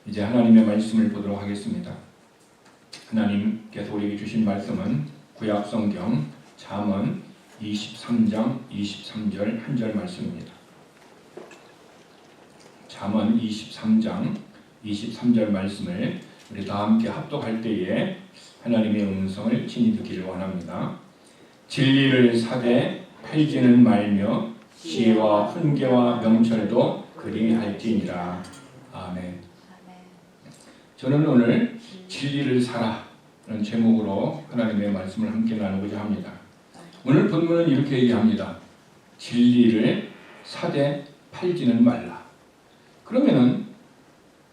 이제 하나님의 말씀을 보도록 하겠습니다. 하나님께서 우리에게 주신 말씀은 구약 성경 잠언 23장 23절 한 절 말씀입니다. 잠언 23장 23절 말씀을 우리 다 함께 합독할 때에 하나님의 음성을 친히 듣기를 원합니다. 진리를 사되 팔지는 말며 지혜와 훈계와 명철도 그리할지니라. 아멘. 저는 오늘 진리를 사라 라는 제목으로 하나님의 말씀을 함께 나누고자 합니다. 오늘 본문은 이렇게 얘기합니다. 진리를 사되 팔지는 말라. 그러면은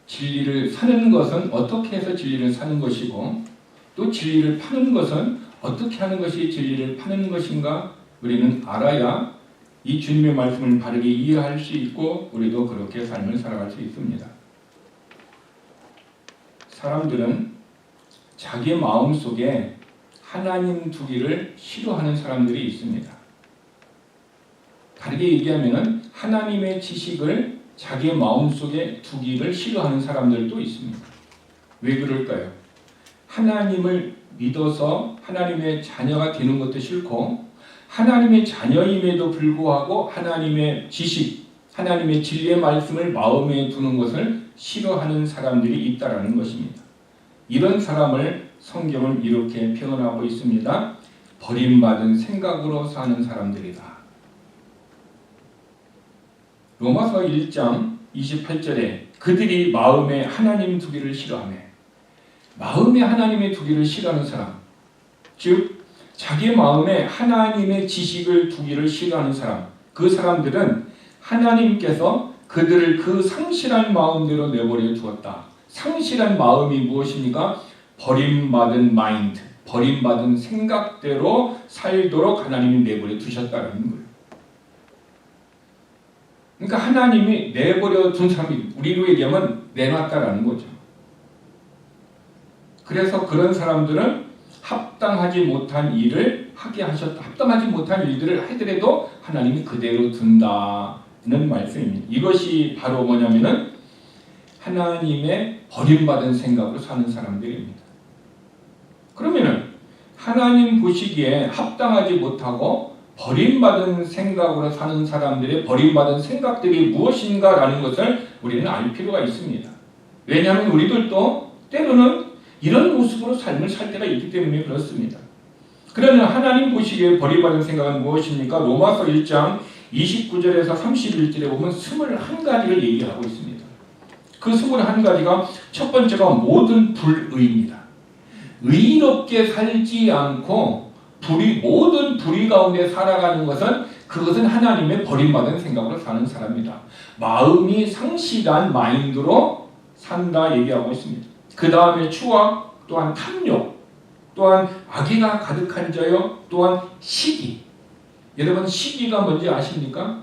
진리를 사는 것은 어떻게 해서 진리를 사는 것이고 또 진리를 파는 것은 어떻게 하는 것이 진리를 파는 것인가 우리는 알아야 이 주님의 말씀을 바르게 이해할 수 있고 우리도 그렇게 삶을 살아갈 수 있습니다. 사람들은 자기의 마음속에 하나님 두기를 싫어하는 사람들이 있습니다. 다르게 얘기하면 하나님의 지식을 자기의 마음속에 두기를 싫어하는 사람들도 있습니다. 왜 그럴까요? 하나님을 믿어서 하나님의 자녀가 되는 것도 싫고 하나님의 자녀임에도 불구하고 하나님의 지식, 하나님의 진리의 말씀을 마음에 두는 것을 싫어하는 사람들이 있다라는 것입니다. 이런 사람을 성경은 이렇게 표현하고 있습니다. 버림받은 생각으로 사는 사람들이다. 로마서 1장 28절에 그들이 마음에 하나님 두기를 싫어하며 마음에 하나님의 두기를 싫어하는 사람, 즉 자기 마음에 하나님의 지식을 두기를 싫어하는 사람, 그 사람들은 하나님께서 그들을 그 상실한 마음대로 내버려 두었다. 상실한 마음이 무엇입니까? 버림받은 마인드, 버림받은 생각대로 살도록 하나님이 내버려 두셨다는 거예요. 그러니까 하나님이 내버려 둔 사람이 우리로 얘기하면 내놨다라는 거죠. 그래서 그런 사람들은 합당하지 못한 일을 하게 하셨다. 합당하지 못한 일들을 하더라도 하나님이 그대로 둔다는 말씀입니다. 이것이 바로 뭐냐면은 하나님의 버림받은 생각으로 사는 사람들입니다. 그러면은 하나님 보시기에 합당하지 못하고 버림받은 생각으로 사는 사람들의 버림받은 생각들이 무엇인가라는 것을 우리는 알 필요가 있습니다. 왜냐하면 우리들도 때로는 이런 모습으로 삶을 살 때가 있기 때문에 그렇습니다. 그러면 하나님 보시기에 버림받은 생각은 무엇입니까? 로마서 1장 29절에서 31절에 보면 21가지를 얘기하고 있습니다. 그 21가지가 첫 번째가 모든 불의입니다. 의롭게 살지 않고 모든 불의 가운데 살아가는 것은 그것은 하나님의 버림받은 생각으로 사는 사람이다. 마음이 상실한 마인드로 산다 얘기하고 있습니다. 그 다음에 추악, 또한 탐욕, 또한 악의가 가득한 자요, 또한 시기. 여러분 시기가 뭔지 아십니까?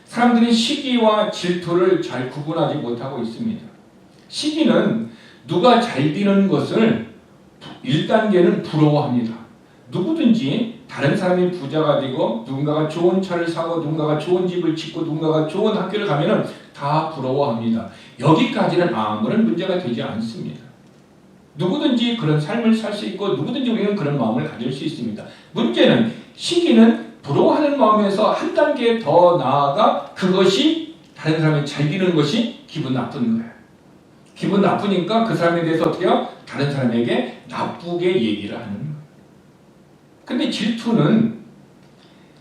사람들이 시기와 질투를 잘 구분하지 못하고 있습니다. 시기는 누가 잘 되는 것을 1단계는 부러워합니다. 누구든지 다른 사람이 부자가 되고 누군가가 좋은 차를 사고 누군가가 좋은 집을 짓고 누군가가 좋은 학교를 가면은 다 부러워합니다. 여기까지는 아무런 문제가 되지 않습니다. 누구든지 그런 삶을 살 수 있고 누구든지 우리는 그런 마음을 가질 수 있습니다. 문제는 시기는 부러워하는 마음에서 한 단계 더 나아가 그것이 다른 사람이 잘 되는 것이 기분 나쁜 거예요. 기분 나쁘니까 그 사람에 대해서 어떻게 해요? 다른 사람에게 나쁘게 얘기를 하는 거예요. 근데 질투는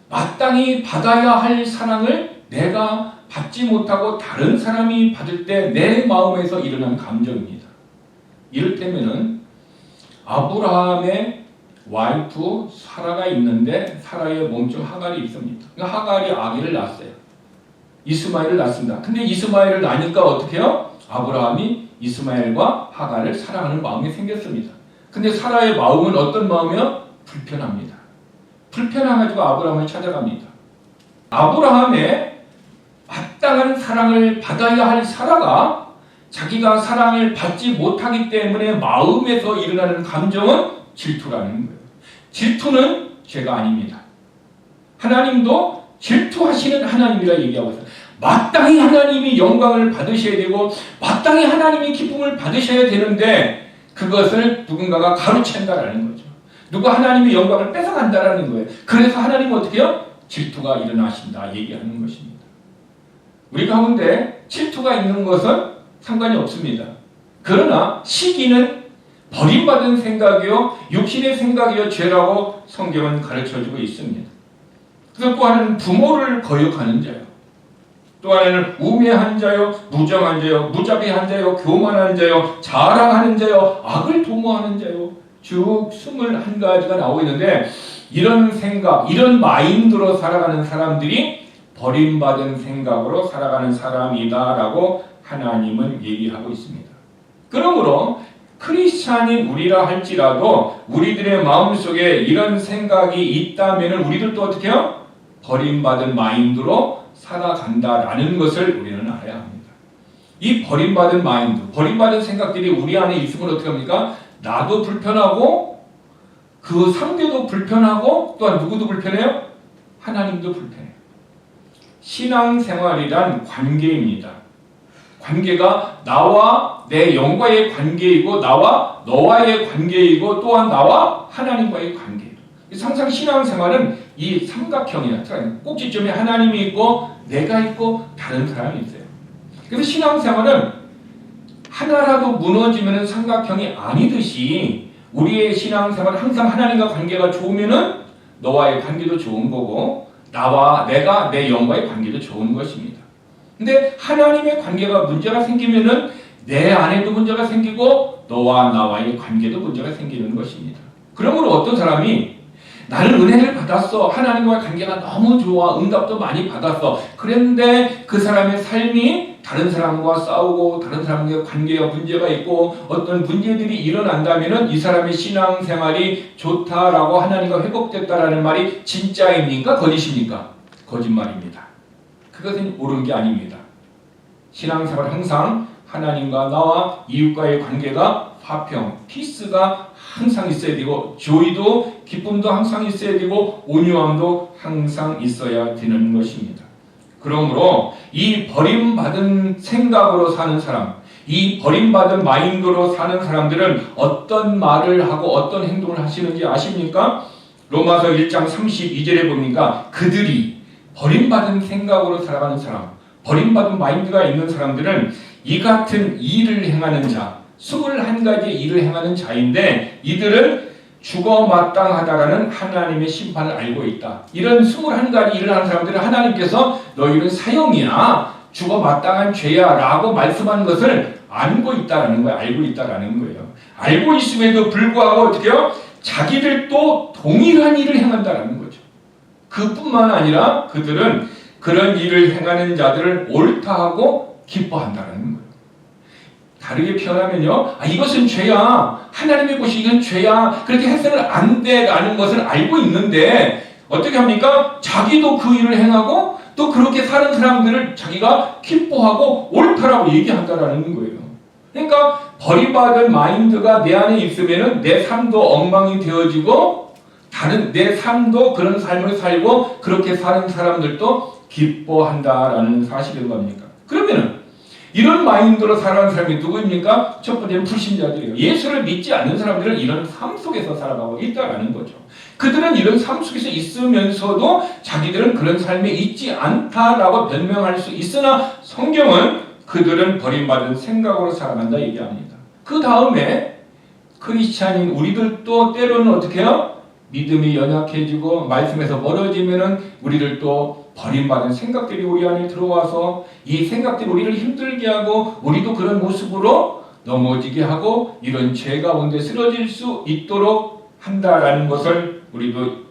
마땅히 받아야 할 사랑을 내가 받지 못하고 다른 사람이 받을 때 내 마음에서 일어난 감정입니다. 이를테면은 아브라함의 와이프 사라가 있는데 사라의 몸중 하갈이 있습니다. 그러니까 하갈이 아기를 낳았어요. 이스마엘을 낳습니다. 근데 이스마엘을 낳으니까 어떻게 해요? 아브라함이 이스마엘과 하갈을 사랑하는 마음이 생겼습니다. 근데 사라의 마음은 어떤 마음이요? 불편합니다. 불편해가지고 아브라함을 찾아갑니다. 아브라함의 마땅한 사랑을 받아야 할 사라가 자기가 사랑을 받지 못하기 때문에 마음에서 일어나는 감정은 질투라는 거예요. 질투는 죄가 아닙니다. 하나님도 질투하시는 하나님이라 얘기하고 있어요. 마땅히 하나님이 영광을 받으셔야 되고 마땅히 하나님이 기쁨을 받으셔야 되는데 그것을 누군가가 가로챈다라는 거죠. 누가 하나님의 영광을 뺏어간다라는 거예요. 그래서 하나님은 어떻게 해요? 질투가 일어나신다 얘기하는 것입니다. 우리 가운데 질투가 있는 것은 상관이 없습니다. 그러나 시기는 버림받은 생각이요 육신의 생각이요 죄라고 성경은 가르쳐주고 있습니다. 그래서 또 하나는 부모를 거역하는 자요, 또 하나는 우매한 자요, 무정한 자요, 무자비한 자요, 교만한 자요, 자랑하는 자요, 악을 도모하는 자요, 쭉 21가지가 나오고 있는데 이런 생각, 이런 마인드로 살아가는 사람들이 버림받은 생각으로 살아가는 사람이다라고 하나님은 얘기하고 있습니다. 그러므로 크리스찬인 우리라 할지라도 우리들의 마음속에 이런 생각이 있다면 우리들도 어떻게 해요? 버림받은 마인드로 살아간다라는 것을 우리는 알아야 합니다. 이 버림받은 마인드, 버림받은 생각들이 우리 안에 있으면 어떻게 합니까? 나도 불편하고 그 상대도 불편하고 또한 누구도 불편해요? 하나님도 불편해요. 신앙생활이란 관계입니다. 관계가 나와 내 영과의 관계이고 나와 너와의 관계이고 또한 나와 하나님과의 관계예요. 항상 신앙생활은 이 삼각형이야. 꼭지점에 하나님이 있고 내가 있고 다른 사람이 있어요. 그래서 신앙생활은 하나라도 무너지면 삼각형이 아니듯이 우리의 신앙생활은 항상 하나님과 관계가 좋으면 너와의 관계도 좋은 거고 나와 내가 내 영과의 관계도 좋은 것입니다. 근데 하나님의 관계가 문제가 생기면은 내 안에도 문제가 생기고 너와 나와의 관계도 문제가 생기는 것입니다. 그러므로 어떤 사람이 나는 은혜를 받았어. 하나님과의 관계가 너무 좋아. 응답도 많이 받았어. 그런데 그 사람의 삶이 다른 사람과 싸우고 다른 사람과 관계가 문제가 있고 어떤 문제들이 일어난다면 이 사람의 신앙생활이 좋다라고 하나님과 회복됐다라는 말이 진짜입니까? 거짓입니까? 거짓말입니다. 그것은 옳은 게 아닙니다. 신앙생활 항상 하나님과 나와 이웃과의 관계가 화평, 피스가 항상 있어야 되고 조이도 기쁨도 항상 있어야 되고 온유함도 항상 있어야 되는 것입니다. 그러므로 이 버림받은 생각으로 사는 사람, 이 버림받은 마인드로 사는 사람들은 어떤 말을 하고 어떤 행동을 하시는지 아십니까? 로마서 1장 32절에 보니까 그들이 버림받은 생각으로 살아가는 사람, 버림받은 마인드가 있는 사람들은 이 같은 일을 행하는 자, 21가지 일을 행하는 자인데 이들은 죽어 마땅하다라는 하나님의 심판을 알고 있다. 이런 21가지 일을 하는 사람들은 하나님께서 너희는 사형이야, 죽어 마땅한 죄야 라고 말씀하는 것을 알고 있다라는 거예요. 알고 있다라는 거예요. 알고 있음에도 불구하고 어떻게 해요? 자기들도 동일한 일을 행한다라는 거죠. 그뿐만 아니라 그들은 그런 일을 행하는 자들을 옳다하고 기뻐한다라는 거예요. 다르게 표현하면요, 이것은 죄야, 하나님의 것이 이건 죄야, 그렇게 해서는 안 돼라는 것을 알고 있는데 어떻게 합니까? 자기도 그 일을 행하고 또 그렇게 사는 사람들을 자기가 기뻐하고 옳다라고 얘기한다라는 거예요. 그러니까 버림받은 마인드가 내 안에 있으면 내 삶도 엉망이 되어지고 다른 내 삶도 그런 삶을 살고 그렇게 사는 사람들도 기뻐한다라는 사실인 겁니까? 그러면은 이런 마인드로 살아가는 사람이 누구입니까? 첫 번째는 불신자들이에요. 예수를 믿지 않는 사람들은 이런 삶 속에서 살아가고 있다라는 거죠. 그들은 이런 삶 속에서 있으면서도 자기들은 그런 삶에 있지 않다라고 변명할 수 있으나 성경은 그들은 버림받은 생각으로 살아간다 얘기합니다. 그 다음에 크리스찬인 우리들도 때로는 어떻게 해요? 믿음이 연약해지고 말씀에서 멀어지면은 우리들도 버림받은 생각들이 우리 안에 들어와서 이 생각들이 우리를 힘들게 하고 우리도 그런 모습으로 넘어지게 하고 이런 죄 가운데 쓰러질 수 있도록 한다라는 것을 우리도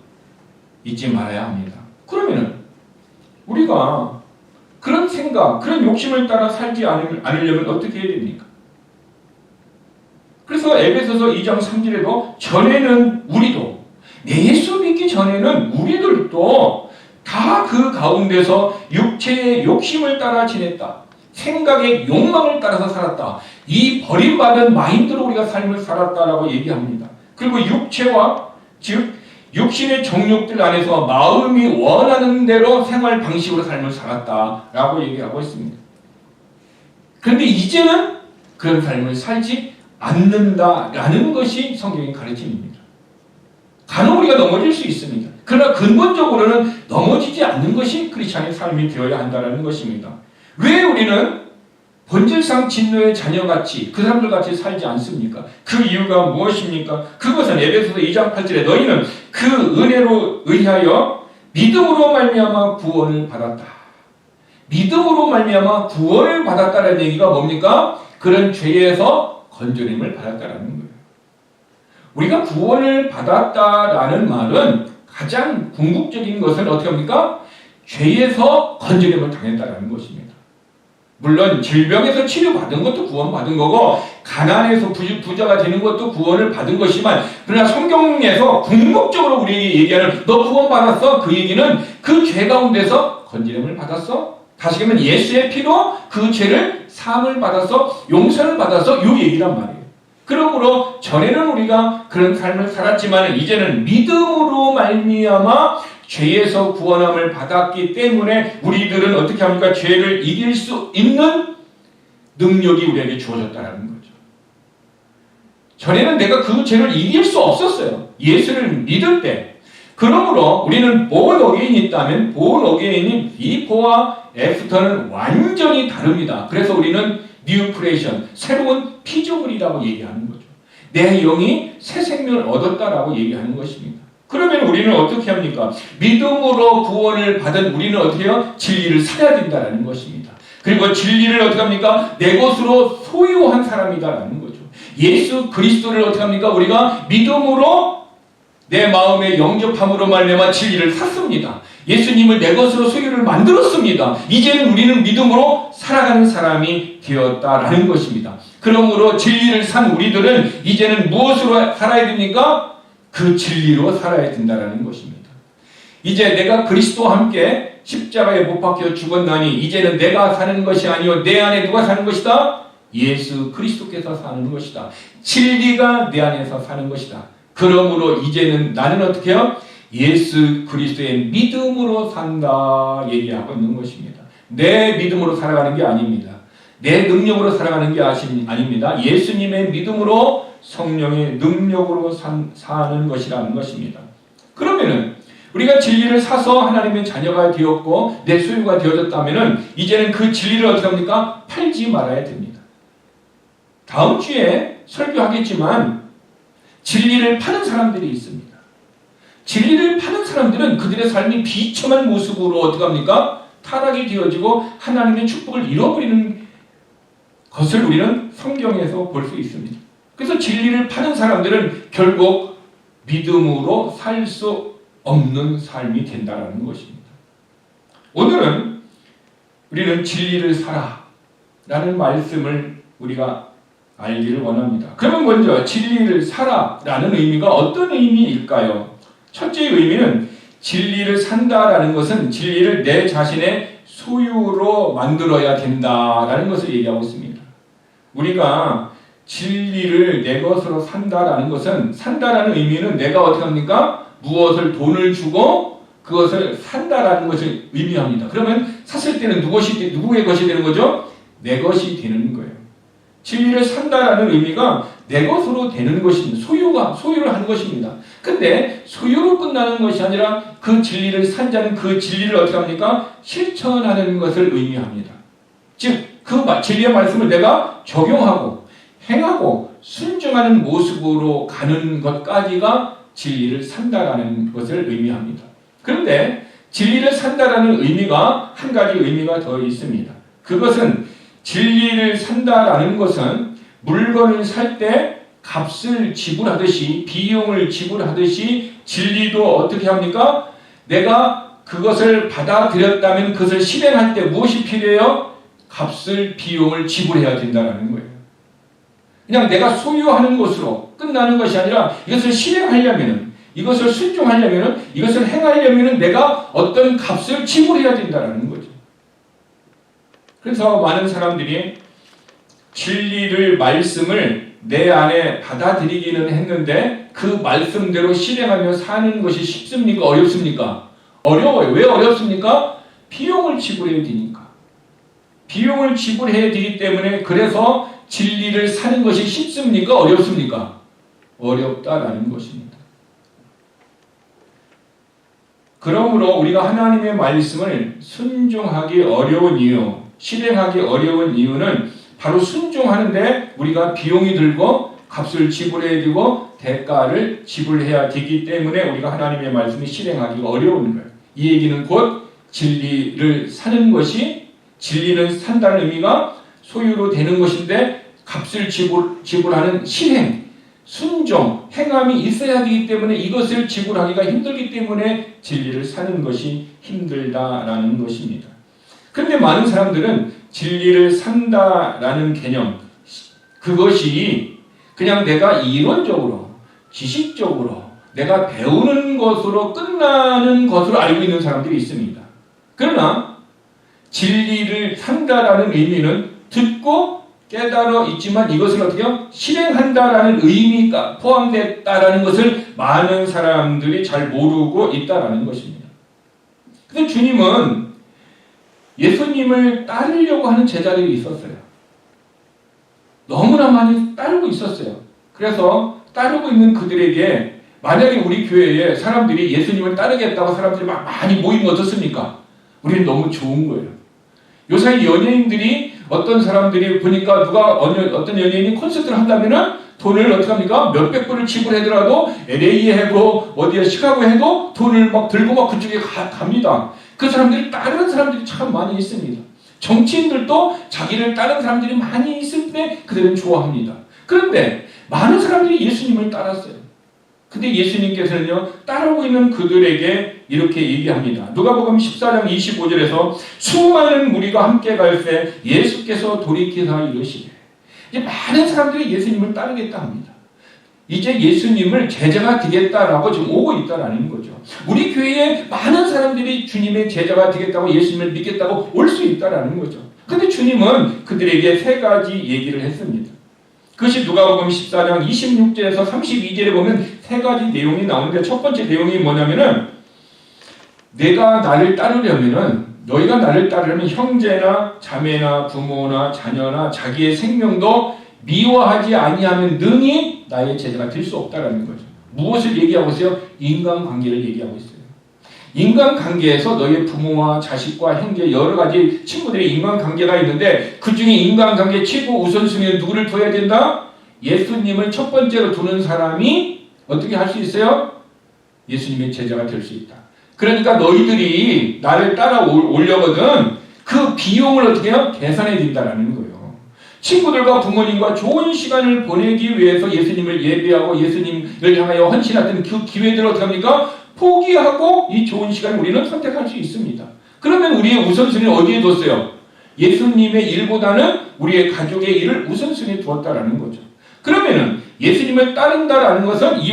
잊지 말아야 합니다. 그러면은 우리가 그런 생각, 그런 욕심을 따라 살지 않으려면 어떻게 해야 됩니까? 그래서 에베소서 2장 3절에도 전에는 우리도 예수 믿기 전에는 우리들도 다 그 가운데서 육체의 욕심을 따라 지냈다. 생각의 욕망을 따라서 살았다. 이 버림받은 마인드로 우리가 삶을 살았다라고 얘기합니다. 그리고 육체와 즉 육신의 정욕들 안에서 마음이 원하는 대로 생활 방식으로 삶을 살았다라고 얘기하고 있습니다. 그런데 이제는 그런 삶을 살지 않는다라는 것이 성경의 가르침입니다. 간혹 우리가 넘어질 수 있습니다. 그러나 근본적으로는 넘어지지 않는 것이 크리스찬의 삶이 되어야 한다는 것입니다. 왜 우리는 본질상 진노의 자녀같이 그 사람들같이 살지 않습니까? 그 이유가 무엇입니까? 그것은 에베소서 2장 8절에 너희는 그 은혜로 의하여 믿음으로 말미암아 구원을 받았다. 믿음으로 말미암아 구원을 받았다는 얘기가 뭡니까? 그런 죄에서 건져냄을 받았다라는 거예요. 우리가 구원을 받았다라는 말은 가장 궁극적인 것은 어떻게 합니까? 죄에서 건져냄을 당했다라는 것입니다. 물론 질병에서 치료받은 것도 구원받은 거고 가난에서 부자가 되는 것도 구원을 받은 것이지만 그러나 성경에서 궁극적으로 우리에게 얘기하는 너 구원받았어? 그 얘기는 그 죄 가운데서 건지름을 받았어? 다시 말하면 예수의 피로 그 죄를 사함을 받아서 용서를 받아서 이 얘기란 말이에요. 그러므로 전에는 우리가 그런 삶을 살았지만 이제는 믿음으로 말미암아 죄에서 구원함을 받았기 때문에 우리들은 어떻게 합니까? 죄를 이길 수 있는 능력이 우리에게 주어졌다는 거죠. 전에는 내가 그 죄를 이길 수 없었어요. 예수를 믿을 때. 그러므로 우리는 born again이 있다면 born again이 before와 after는 완전히 다릅니다. 그래서 우리는 new creation, 새로운 피조물이라고 얘기하는 거죠. 내 영이 새 생명을 얻었다라고 얘기하는 것입니다. 그러면 우리는 어떻게 합니까? 믿음으로 구원을 받은 우리는 어떻게 해요? 진리를 살아야 된다는 것입니다. 그리고 진리를 어떻게 합니까? 내 것으로 소유한 사람이다라는 거죠. 예수 그리스도를 어떻게 합니까? 우리가 믿음으로 내 마음에 영접함으로 말미암아 진리를 샀습니다. 예수님을 내 것으로 소유를 만들었습니다. 이제는 우리는 믿음으로 살아가는 사람이 되었다라는 것입니다. 그러므로 진리를 산 우리들은 이제는 무엇으로 살아야 됩니까? 그 진리로 살아야 된다는 것입니다. 이제 내가 그리스도와 함께 십자가에 못 박혀 죽었나니 이제는 내가 사는 것이 아니요 내 안에 누가 사는 것이다? 예수 그리스도께서 사는 것이다. 진리가 내 안에서 사는 것이다. 그러므로 이제는 나는 어떻게 해요? 예수 그리스도의 믿음으로 산다 얘기하고 있는 것입니다. 내 믿음으로 살아가는 게 아닙니다. 내 능력으로 살아가는 게 아닙니다. 예수님의 믿음으로 성령의 능력으로 사는 것이라는 것입니다. 그러면은 우리가 진리를 사서 하나님의 자녀가 되었고 내 소유가 되어졌다면은 이제는 그 진리를 어떻게 합니까? 팔지 말아야 됩니다. 다음 주에 설교하겠지만 진리를 파는 사람들이 있습니다. 진리를 파는 사람들은 그들의 삶이 비참한 모습으로 어떻게 합니까? 타락이 되어지고 하나님의 축복을 잃어버리는 것을 우리는 성경에서 볼 수 있습니다. 그래서 진리를 파는 사람들은 결국 믿음으로 살 수 없는 삶이 된다는 것입니다. 오늘은 우리는 진리를 살아 라는 말씀을 우리가 알기를 원합니다. 그러면 먼저 진리를 살아 라는 의미가 어떤 의미일까요? 첫째 의미는 진리를 산다라는 것은 진리를 내 자신의 소유로 만들어야 된다라는 것을 얘기하고 있습니다. 우리가 진리를 내 것으로 산다라는 것은 산다라는 의미는 내가 어떻게 합니까? 무엇을 돈을 주고 그것을 산다라는 것을 의미합니다. 그러면 샀을 때는 누구의 것이 되는 거죠? 내 것이 되는 거예요. 진리를 산다라는 의미가 내 것으로 되는 것입니다. 소유를 하는 것입니다. 근데 소유로 끝나는 것이 아니라 그 진리를 산 자는 그 진리를 어떻게 합니까? 실천하는 것을 의미합니다. 즉, 그 진리의 말씀을 내가 적용하고 행하고 순종하는 모습으로 가는 것까지가 진리를 산다라는 것을 의미합니다. 그런데 진리를 산다라는 의미가 한 가지 의미가 더 있습니다. 그것은 진리를 산다라는 것은 물건을 살 때 값을 지불하듯이 비용을 지불하듯이 진리도 어떻게 합니까? 내가 그것을 받아들였다면 그것을 실행할 때 무엇이 필요해요? 값을 비용을 지불해야 된다는 거예요. 그냥 내가 소유하는 것으로 끝나는 것이 아니라 이것을 실행하려면 이것을 순종하려면 이것을 행하려면 내가 어떤 값을 지불해야 된다는 거죠. 그래서 많은 사람들이 진리를 말씀을 내 안에 받아들이기는 했는데 그 말씀대로 실행하며 사는 것이 쉽습니까? 어렵습니까? 어려워요. 왜 어렵습니까? 비용을 지불해야 되니까. 비용을 지불해야 되기 때문에 그래서 진리를 사는 것이 쉽습니까? 어렵습니까? 어렵다라는 것입니다. 그러므로 우리가 하나님의 말씀을 순종하기 어려운 이유, 실행하기 어려운 이유는 바로 순종하는데 우리가 비용이 들고 값을 지불해야 되고 대가를 지불해야 되기 때문에 우리가 하나님의 말씀을 실행하기가 어려운 거예요. 이 얘기는 곧 진리를 사는 것이, 진리는 산다는 의미가 소유로 되는 것인데 값을 지불하는 실행, 순종, 행함이 있어야 되기 때문에 이것을 지불하기가 힘들기 때문에 진리를 사는 것이 힘들다라는 것입니다. 그런데 많은 사람들은 진리를 산다라는 개념, 그것이 그냥 내가 이론적으로, 지식적으로 내가 배우는 것으로 끝나는 것으로 알고 있는 사람들이 있습니다. 그러나 진리를 산다라는 의미는 듣고 깨달아 있지만 이것을 어떻게 실행한다라는 의미가 포함됐다라는 것을 많은 사람들이 잘 모르고 있다라는 것입니다. 근데 주님은 예수님을 따르려고 하는 제자들이 있었어요. 너무나 많이 따르고 있었어요. 그래서 따르고 있는 그들에게 만약에 우리 교회에 사람들이 예수님을 따르겠다고 사람들이 막 많이 모이면 어떻습니까? 우리는 너무 좋은 거예요. 요새 연예인들이 어떤 사람들이 보니까 어떤 연예인이 콘서트를 한다면은 돈을 어떻게 합니까? 몇백 불을 지불하더라도 LA에 해고 어디에 시카고에 해도 돈을 막 들고 막 그쪽에 갑니다. 그 사람들이 따르는 사람들이 참 많이 있습니다. 정치인들도 자기를 따르는 사람들이 많이 있을 때 그들은 좋아합니다. 그런데 많은 사람들이 예수님을 따랐어요. 근데 예수님께서는요, 따르고 있는 그들에게 이렇게 얘기합니다. 누가복음 14장 25절에서 수많은 무리가 함께 갈 때 예수께서 돌이키사 이르시되, 이제 많은 사람들이 예수님을 따르겠다 합니다. 이제 예수님을 제자가 되겠다라고 지금 오고 있다라는 거죠. 우리 교회에 많은 사람들이 주님의 제자가 되겠다고 예수님을 믿겠다고 올 수 있다라는 거죠. 근데 주님은 그들에게 세 가지 얘기를 했습니다. 그것이 누가복음 14장 26절에서 32절에 보면 세 가지 내용이 나오는데 첫 번째 내용이 뭐냐면은 너희가 나를 따르려면 형제나 자매나 부모나 자녀나 자기의 생명도 미워하지 아니하면 능히 나의 제자가 될 수 없다라는 거죠. 무엇을 얘기하고 있어요? 인간관계를 얘기하고 있어요. 인간관계에서 너의 부모와 자식과 형제 여러 가지 친구들의 인간관계가 있는데 그 중에 인간관계 최고 우선순위는 누구를 둬야 된다? 예수님을 첫 번째로 두는 사람이 어떻게 할 수 있어요? 예수님의 제자가 될 수 있다. 그러니까 너희들이 나를 따라오려거든 그 비용을 어떻게 해요? 계산해야 된다는 거예요. 친구들과 부모님과 좋은 시간을 보내기 위해서 예수님을 예배하고 예수님을 향하여 헌신했던 그 기회들을 어떻게 합니까? 포기하고 이 좋은 시간을 우리는 선택할 수 있습니다. 그러면 우리의 우선순위는 어디에 뒀어요? 예수님의 일보다는 우리의 가족의 일을 우선순위에 두었다라는 거죠. 그러면은 예수님을 따른다라는 것은 이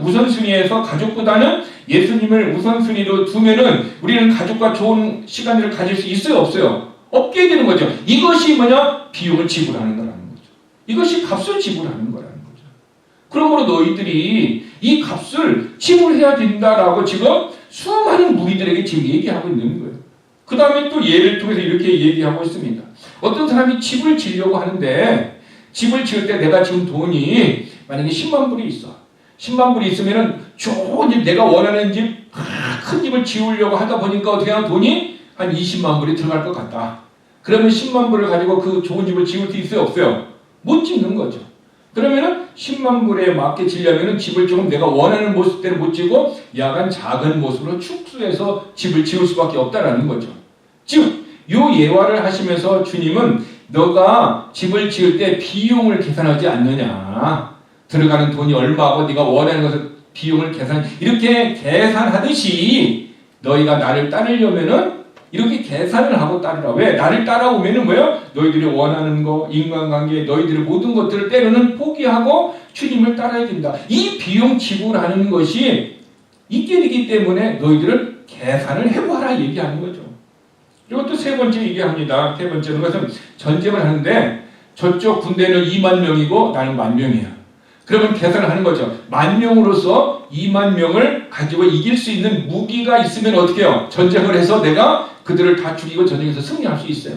우선순위에서 가족보다는 예수님을 우선순위로 두면은 우리는 가족과 좋은 시간을 가질 수 있어요? 없어요? 없게 되는 거죠. 이것이 뭐냐? 비용을 지불하는 거라는 거죠. 이것이 값을 지불하는 거라는 거죠. 그러므로 너희들이 이 값을 지불해야 된다라고 지금 수많은 무리들에게 지금 얘기하고 있는 거예요. 그 다음에 또 예를 통해서 이렇게 얘기하고 있습니다. 어떤 사람이 집을 지으려고 하는데 집을 지을 때 내가 지금 돈이 만약에 10만 불이 있어. 10만 불이 있으면은 좋은 집, 내가 원하는 집, 큰 집을 지으려고 하다 보니까 어떻게 하면 돈이 한 20만 불이 들어갈 것 같다. 그러면 10만 불을 가지고 그 좋은 집을 지을 수 있어요? 없어요? 못 짓는 거죠. 그러면은 10만 불에 맞게 지려면은 집을 조금 내가 원하는 모습대로 못 지고 약간 작은 모습으로 축소해서 집을 지을 수밖에 없다라는 거죠. 즉, 요 예화를 하시면서 주님은 너가 집을 지을 때 비용을 계산하지 않느냐. 들어가는 돈이 얼마고 네가 원하는 것을 비용을 이렇게 계산하듯이 너희가 나를 따르려면은 이렇게 계산을 하고 따르라. 왜? 나를 따라오면은 뭐예요? 너희들이 원하는 거, 인간관계, 너희들의 모든 것들을 때로는 포기하고 주님을 따라야 된다. 이 비용 지불하는 것이 있게 되기 때문에 너희들은 계산을 해보아라 얘기하는 거죠. 그리고 또 세 번째 얘기합니다. 세 번째는 것은 전쟁을 하는데 저쪽 군대는 2만 명이고 나는 10,000명이야. 그러면 계산을 하는 거죠. 10,000명으로서 2만 명을 가지고 이길 수 있는 무기가 있으면 어떻게 해요? 전쟁을 해서 내가 그들을 다 죽이고 전쟁에서 승리할 수 있어요.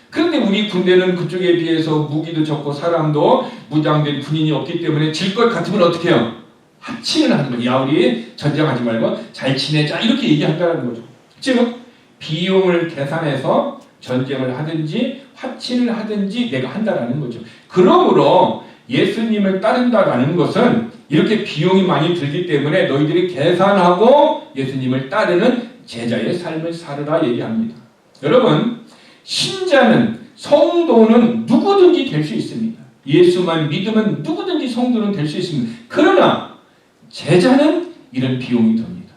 그런데 우리 군대는 그쪽에 비해서 무기도 적고 사람도 무장된 군인이 없기 때문에 질 것 같으면 어떻게 해요? 합친을 하는 거예요. 야, 우리 전쟁하지 말고 잘 지내자, 이렇게 얘기한다는 거죠. 즉 비용을 계산해서 전쟁을 하든지 합친을 하든지 내가 한다라는 거죠. 그러므로 예수님을 따른다라는 것은 이렇게 비용이 많이 들기 때문에 너희들이 계산하고 예수님을 따르는 제자의 삶을 살으라 얘기합니다. 여러분, 신자는, 성도는 누구든지 될 수 있습니다. 예수만 믿으면 누구든지 성도는 될 수 있습니다. 그러나 제자는 이런 비용이 듭니다.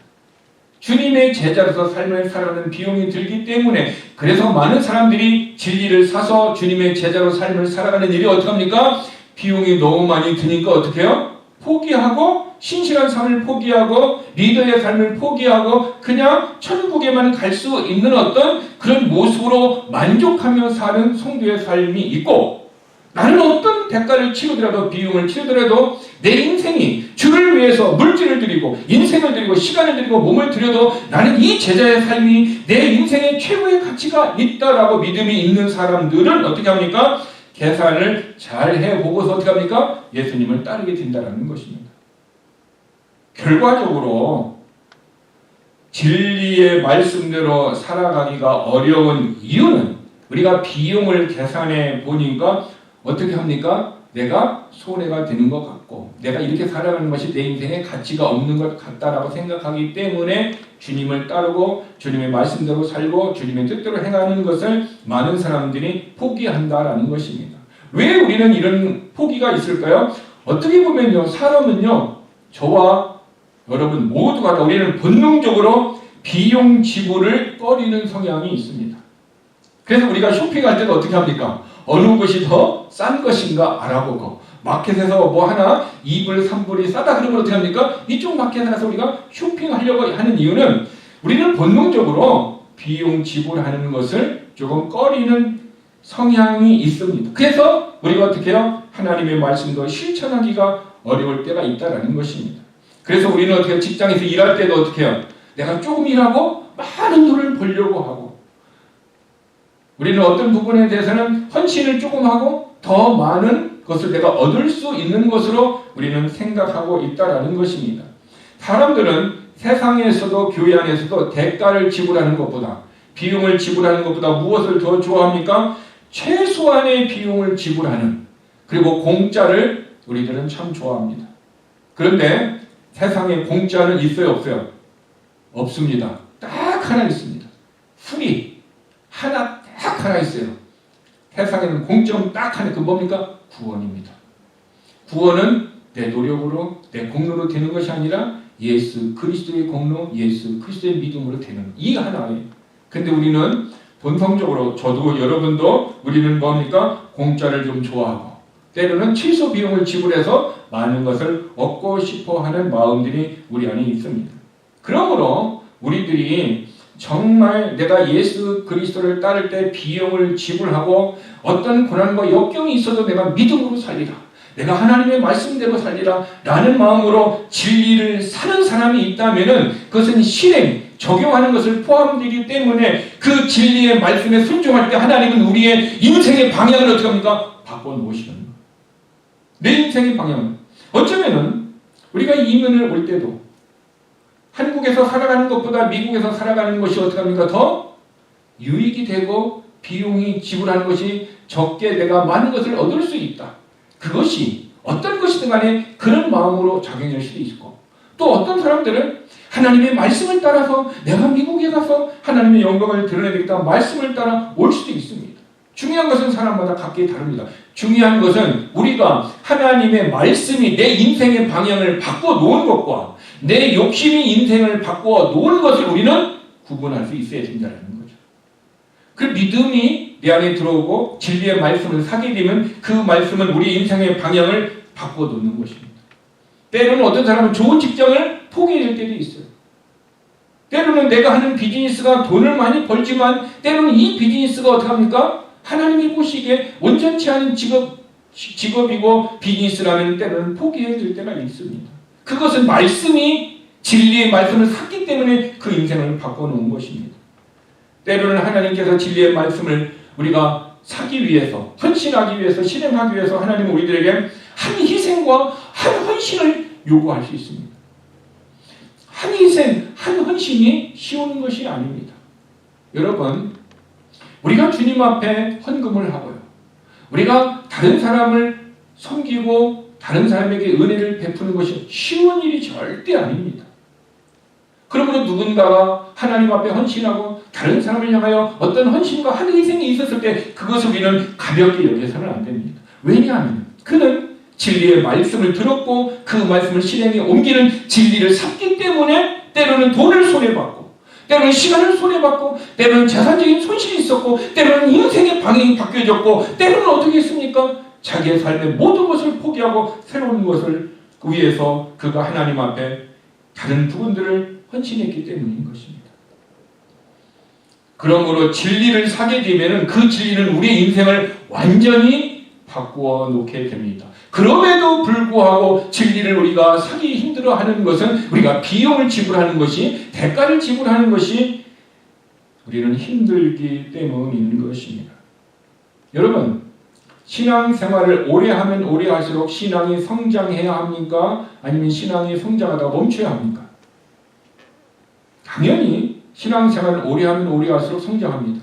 주님의 제자로서 삶을 살아가는 비용이 들기 때문에, 그래서 많은 사람들이 진리를 사서 주님의 제자로 삶을 살아가는 일이 어떻게 합니까? 비용이 너무 많이 드니까 어떻게 해요? 포기하고, 신실한 삶을 포기하고, 리더의 삶을 포기하고, 그냥 천국에만 갈 수 있는 어떤 그런 모습으로 만족하며 사는 성도의 삶이 있고, 나는 어떤 대가를 치르더라도, 비용을 치르더라도 내 인생이 주를 위해서 물질을 드리고 인생을 드리고 시간을 드리고 몸을 드려도 나는 이 제자의 삶이 내 인생의 최고의 가치가 있다라고 믿음이 있는 사람들은 어떻게 합니까? 계산을 잘 해보고서 어떻게 합니까? 예수님을 따르게 된다는 것입니다. 결과적으로 진리의 말씀대로 살아가기가 어려운 이유는 우리가 비용을 계산해 보니까 어떻게 합니까? 내가 손해가 되는 것 같고 내가 이렇게 살아가는 것이 내 인생에 가치가 없는 것 같다라고 생각하기 때문에 주님을 따르고 주님의 말씀대로 살고 주님의 뜻대로 행하는 것을 많은 사람들이 포기한다라는 것입니다. 왜 우리는 이런 포기가 있을까요? 어떻게 보면요, 사람은요, 저와 여러분 모두가 다 우리는 본능적으로 비용 지불을 꺼리는 성향이 있습니다. 그래서 우리가 쇼핑할 때도 어떻게 합니까? 어느 것이 더 싼 것인가 알아보고, 마켓에서 뭐 하나 2불, 3불이 싸다 그러면 어떻게 합니까? 이쪽 마켓에 가서 우리가 쇼핑하려고 하는 이유는 우리는 본능적으로 비용 지불하는 것을 조금 꺼리는 성향이 있습니다. 그래서 우리가 어떻게 해요? 하나님의 말씀도 실천하기가 어려울 때가 있다는 것입니다. 그래서 우리는 어떻게 해요? 직장에서 일할 때도 어떻게 해요? 내가 조금 일하고 많은 돈을 벌려고 하고, 우리는 어떤 부분에 대해서는 헌신을 조금 하고 더 많은 것을 내가 얻을 수 있는 것으로 우리는 생각하고 있다는 것입니다. 사람들은 세상에서도 교회 안에서도 대가를 지불하는 것보다, 비용을 지불하는 것보다 무엇을 더 좋아합니까? 최소한의 비용을 지불하는, 그리고 공짜를 우리들은 참 좋아합니다. 그런데 세상에 공짜는 있어요, 없어요? 없습니다. 딱 하나 있습니다. free. 딱 하나 있어요. 세상에는 공짜는 딱 하나, 그 뭡니까? 구원입니다. 구원은 내 노력으로, 내 공로로 되는 것이 아니라 예수 그리스도의 공로, 예수 그리스도의 믿음으로 되는 이 하나예요. 근데 우리는 본성적으로, 저도 여러분도 우리는 뭡니까? 공짜를 좀 좋아하고 때로는 취소 비용을 지불해서 많은 것을 얻고 싶어 하는 마음들이 우리 안에 있습니다. 그러므로 우리들이 정말 내가 예수 그리스도를 따를 때 비용을 지불하고 어떤 고난과 역경이 있어도 내가 믿음으로 살리라, 내가 하나님의 말씀대로 살리라 라는 마음으로 진리를 사는 사람이 있다면 그것은 실행, 적용하는 것을 포함되기 때문에 그 진리의 말씀에 순종할 때 하나님은 우리의 인생의 방향을 어떻게 합니까? 바꿔놓으시는 거예요. 내 인생의 방향은 어쩌면은 우리가 이민을 올 때도 한국에서 살아가는 것보다 미국에서 살아가는 것이 어떻게 합니까? 더 유익이 되고 비용이 지불하는 것이 적게 내가 많은 것을 얻을 수 있다. 그것이 어떤 것이든 간에 그런 마음으로 작용할 수도 있고, 또 어떤 사람들은 하나님의 말씀을 따라서 내가 미국에 가서 하나님의 영광을 드러내야 되겠다 말씀을 따라 올 수도 있습니다. 중요한 것은 사람마다 각기 다릅니다. 중요한 것은 우리가 하나님의 말씀이 내 인생의 방향을 바꿔놓은 것과 내 욕심이 인생을 바꿔놓은 것을 우리는 구분할 수 있어야 된다는 거죠. 그 믿음이 내 안에 들어오고 진리의 말씀을 사게 되면 그 말씀은 우리 인생의 방향을 바꿔놓는 것입니다. 때로는 어떤 사람은 좋은 직장을 포기할 때도 있어요. 때로는 내가 하는 비즈니스가 돈을 많이 벌지만 때로는 이 비즈니스가 어떻게 합니까? 하나님이 보시기에 온전치 않은 직업이고 비즈니스라면 때로는 포기해야 될 때가 있습니다. 그것은 말씀이 진리의 말씀을 샀기 때문에 그 인생을 바꿔놓은 것입니다. 때로는 하나님께서 진리의 말씀을 우리가 사기 위해서, 헌신하기 위해서, 실행하기 위해서 하나님은 우리들에게 한 희생과 한 헌신을 요구할 수 있습니다. 한 희생, 한 헌신이 쉬운 것이 아닙니다. 여러분, 우리가 주님 앞에 헌금을 하고요. 우리가 다른 사람을 섬기고 다른 사람에게 은혜를 베푸는 것이 쉬운 일이 절대 아닙니다. 그러므로 누군가가 하나님 앞에 헌신하고 다른 사람을 향하여 어떤 헌신과 한 희생이 있었을 때 그것을 우리는 가볍게 여겨서는 안 됩니다. 왜냐하면 그는 진리의 말씀을 들었고 그 말씀을 실행에 옮기는 진리를 샀기 때문에 때로는 돈을 손해받고 때로는 시간을 손해받고 때로는 재산적인 손실이 있었고 때로는 인생의 방향이 바뀌어졌고 때로는 어떻게 했습니까? 자기의 삶의 모든 것을 포기하고 새로운 것을 위해서 그가 하나님 앞에 다른 부분들을 헌신했기 때문인 것입니다. 그러므로 진리를 사게 되면 그 진리는 우리의 인생을 완전히 바꾸어 놓게 됩니다. 그럼에도 불구하고 진리를 우리가 사기 힘들어하는 것은 우리가 비용을 지불하는 것이 대가를 지불하는 것이 우리는 힘들기 때문인 것입니다. 여러분, 신앙생활을 오래 하면 오래 할수록 신앙이 성장해야 합니까? 아니면 신앙이 성장하다가 멈춰야 합니까? 당연히 신앙생활을 오래 하면 오래 할수록 성장합니다.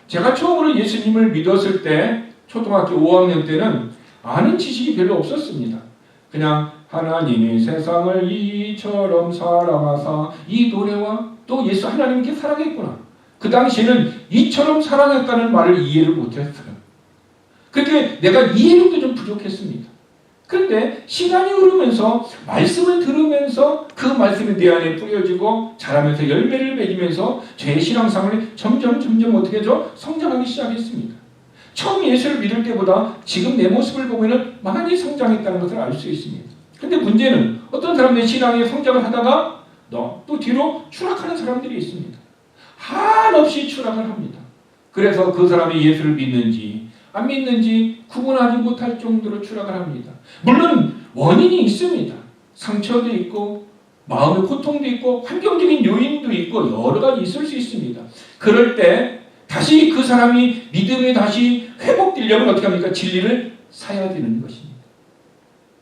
제가 처음으로 예수님을 믿었을 때 초등학교 5학년 때는 아는 지식이 별로 없었습니다. 그냥 하나님이 세상을 이처럼 사랑하사 이 노래와 또 예수 하나님께 사랑했구나. 그 당시에는 이처럼 사랑했다는 말을 이해를 못했어요. 그렇게 내가 이해력도 좀 부족했습니다. 그런데 시간이 흐르면서 말씀을 들으면서 그 말씀이 내 안에 뿌려지고 자라면서 열매를 맺으면서 제 신앙생활이 점점 어떻게 하죠? 성장하기 시작했습니다. 처음 예수를 믿을 때보다 지금 내 모습을 보면 많이 성장했다는 것을 알 수 있습니다. 그런데 문제는 어떤 사람들이 신앙의 성장을 하다가 또 뒤로 추락하는 사람들이 있습니다. 한없이 추락을 합니다. 그래서 그 사람이 예수를 믿는지 안 믿는지 구분하지 못할 정도로 추락을 합니다. 물론 원인이 있습니다. 상처도 있고 마음의 고통도 있고 환경적인 요인도 있고 여러 가지 있을 수 있습니다. 그럴 때 다시 그 사람이 믿음이 다시 회복되려면 어떻게 합니까? 진리를 사야 되는 것입니다.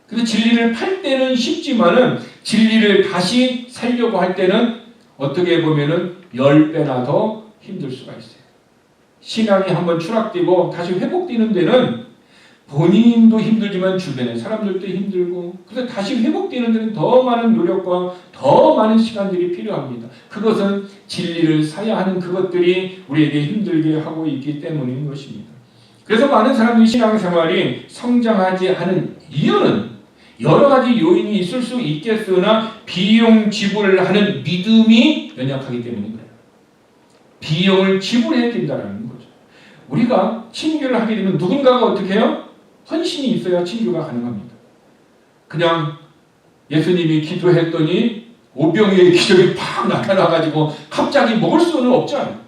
그래서 진리를 팔 때는 쉽지만은 진리를 다시 살려고 할 때는 어떻게 보면은 10배나 더 힘들 수가 있어요. 신앙이 한번 추락되고 다시 회복되는 데는 본인도 힘들지만 주변의 사람들도 힘들고 그래서 다시 회복되는 데는 더 많은 노력과 더 많은 시간들이 필요합니다. 그것은 진리를 사야 하는 그것들이 우리에게 힘들게 하고 있기 때문인 것입니다. 그래서 많은 사람들이 신앙생활이 성장하지 않은 이유는 여러 가지 요인이 있을 수 있겠으나 비용 지불을 하는 믿음이 연약하기 때문인 거예요. 비용을 지불해야 된다는 거죠. 우리가 친교를 하게 되면 누군가가 어떻게 해요? 헌신이 있어야 친교가 가능합니다. 그냥 예수님이 기도했더니 오병이의 기적이 팍 나타나가지고 갑자기 먹을 수는 없잖아요.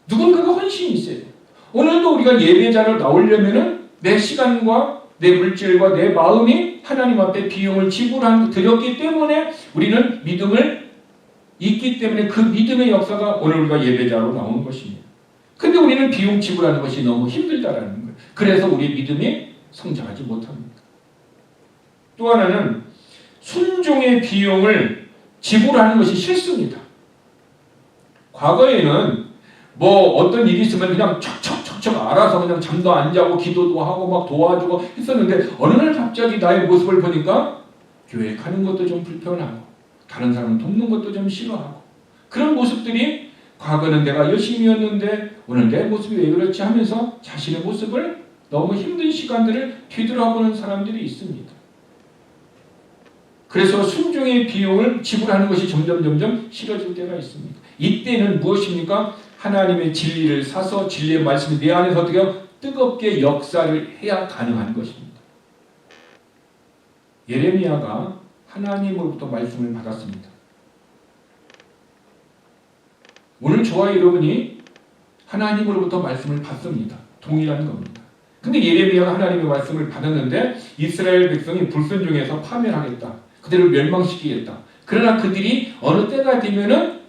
누군가가 헌신이 있어야 돼요. 오늘도 우리가 예배자로 나오려면은 내 시간과 내 물질과 내 마음이 하나님 앞에 비용을 드렸기 때문에 우리는 믿음을 있기 때문에 그 믿음의 역사가 오늘 우리가 예배자로 나오는 것입니다. 근데 우리는 비용 지불하는 것이 너무 힘들다라는 거예요. 그래서 우리의 믿음이 성장하지 못합니다. 또 하나는 순종의 비용을 지불하는 것이 싫습니다. 과거에는 뭐 어떤 일이 있으면 그냥 척척 알아서 그냥 잠도 안 자고 기도도 하고 막 도와주고 했었는데 어느 날 갑자기 나의 모습을 보니까 교회 가는 것도 좀 불편하고 다른 사람을 돕는 것도 좀 싫어하고 그런 모습들이 과거는 내가 열심히였는데 오늘 내 모습이 왜 그렇지 하면서 자신의 모습을 너무 힘든 시간들을 뒤돌아보는 사람들이 있습니다. 그래서 순종의 비용을 지불하는 것이 점점 싫어질 때가 있습니다. 이때는 무엇입니까? 하나님의 진리를 사서 진리의 말씀이 내 안에서 어떻게 뜨겁게 역사를 해야 가능한 것입니다. 예레미야가 하나님으로부터 말씀을 받았습니다. 오늘 저와 여러분이 하나님으로부터 말씀을 받습니다. 동일한 겁니다. 근데 예레미야가 하나님의 말씀을 받았는데 이스라엘 백성이 불순종해서 파멸하겠다. 그들을 멸망시키겠다. 그러나 그들이 어느 때가 되면은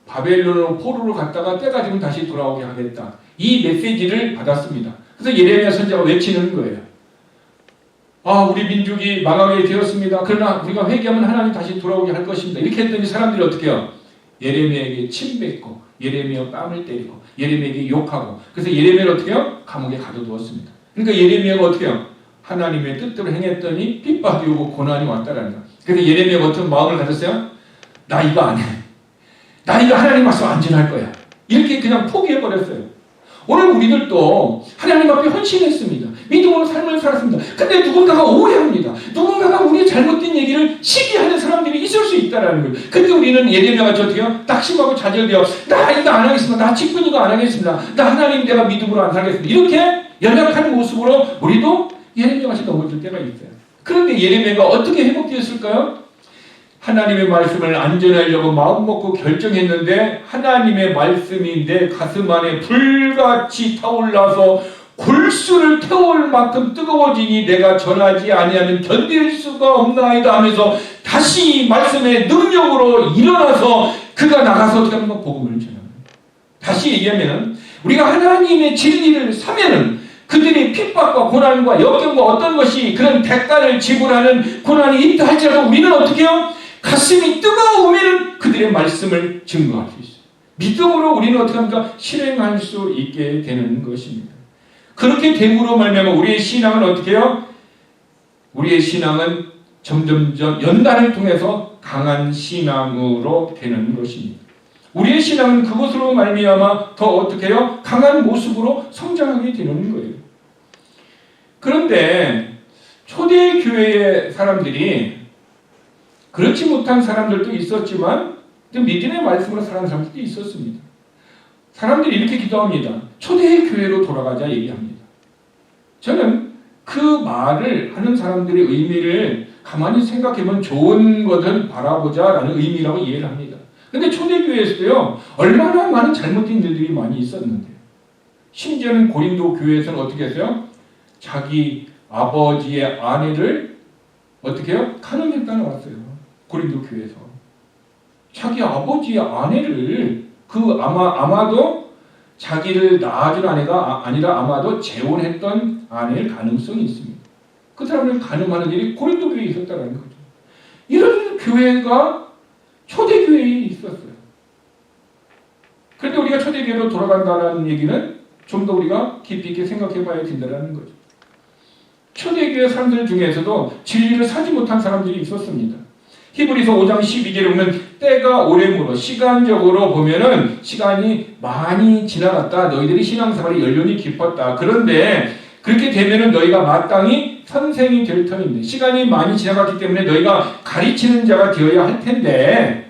바벨론으로 포로로 갔다가 때가 되면 다시 돌아오게 하겠다. 이 메시지를 받았습니다. 그래서 예레미야 선지자가 외치는 거예요. 우리 민족이 망하게 되었습니다. 그러나 우리가 회개하면 하나님 다시 돌아오게 할 것입니다. 이렇게 했더니 사람들이 어떻게 해요? 예레미야에게 침뱉고 예레미야 뺨을 때리고 예레미야에게 욕하고 그래서 예레미야를 어떻게 해요? 감옥에 가둬두었습니다. 그러니까 예레미야가 어떻게 해요? 하나님의 뜻대로 행했더니 핍박이 오고 고난이 왔다라는 거예요. 그래서 예레미야가 어떤 마음을 가졌어요? 나 이거 안 해. 나 이거 하나님 말씀 안 전할 거야. 이렇게 그냥 포기해버렸어요. 오늘 우리들도 하나님 앞에 헌신했습니다. 믿음으로 삶을 살았습니다. 근데 누군가가 오해합니다. 누군가가 우리의 잘못된 얘기를 시기하는 사람들이 있을 수 있다는 거예요. 근데 우리는 예레미야가 어떻게 해요? 낙심하고 좌절되어 나 이거 안 하겠습니다. 나 직분 이거 안 하겠습니다. 나 하나님 내가 믿음으로 안 살겠습니다. 이렇게 연약한 모습으로 우리도 예레미야같이 넘어질 때가 있어요. 그런데 예레미야가 어떻게 회복되었을까요? 하나님의 말씀을 안전하려고 마음먹고 결정했는데 하나님의 말씀이 내 가슴 안에 불같이 타올라서 골수를 태울 만큼 뜨거워지니 내가 전하지 아니하면 견딜 수가 없나이다 하면서 다시 말씀의 능력으로 일어나서 그가 나가서 어떻게 하면 복음을 전합니다. 다시 얘기하면 우리가 하나님의 진리를 사면은 그들이 핍박과 고난과 역경과 어떤 것이 그런 대가를 지불하는 고난이 있다 할지라도 우리는 어떻게 해요? 가슴이 뜨거우면 그들의 말씀을 증거할 수 있어요. 믿음으로 우리는 어떻게 합니까? 실행할 수 있게 되는 것입니다. 그렇게 됨으로 말미암아 우리의 신앙은 어떻게 해요? 우리의 신앙은 점점점 연단을 통해서 강한 신앙으로 되는 것입니다. 우리의 신앙은 그것으로 말미암아 더 어떻게 해요? 강한 모습으로 성장하게 되는 거예요. 그런데 초대교회의 사람들이 그렇지 못한 사람들도 있었지만 믿음의 말씀으로 살아가는 사람들도 있었습니다. 사람들이 이렇게 기도합니다. 초대교회로 돌아가자 얘기합니다. 저는 그 말을 하는 사람들의 의미를 가만히 생각해보면 좋은 것을 바라보자라는 의미라고 이해를 합니다. 그런데 초대교회에서도요. 얼마나 많은 잘못된 일들이 많이 있었는데 심지어는 고린도 교회에서는 어떻게 했어요? 자기 아버지의 아내를 어떻게 해요? 간음했다 나왔어요. 고린도 교회에서 자기 아버지의 아내를 아마도 자기를 낳아준 아내가 아니라 아마도 재혼했던 아내일 가능성이 있습니다. 그 사람을 간음하는 일이 고린도 교회에 있었다는 거죠. 이런 교회가 초대교회에 있었어요. 그런데 우리가 초대교회로 돌아간다는 얘기는 좀 더 우리가 깊이 있게 생각해 봐야 된다는 거죠. 초대교회 사람들 중에서도 진리를 사지 못한 사람들이 있었습니다. 히브리서 5장 12절에 보면 때가 오래므로 시간적으로 보면은 시간이 많이 지나갔다. 너희들이 신앙생활이 연륜이 깊었다. 그런데 그렇게 되면은 너희가 마땅히 선생이 될 터인데 시간이 많이 지나갔기 때문에 너희가 가르치는 자가 되어야 할 텐데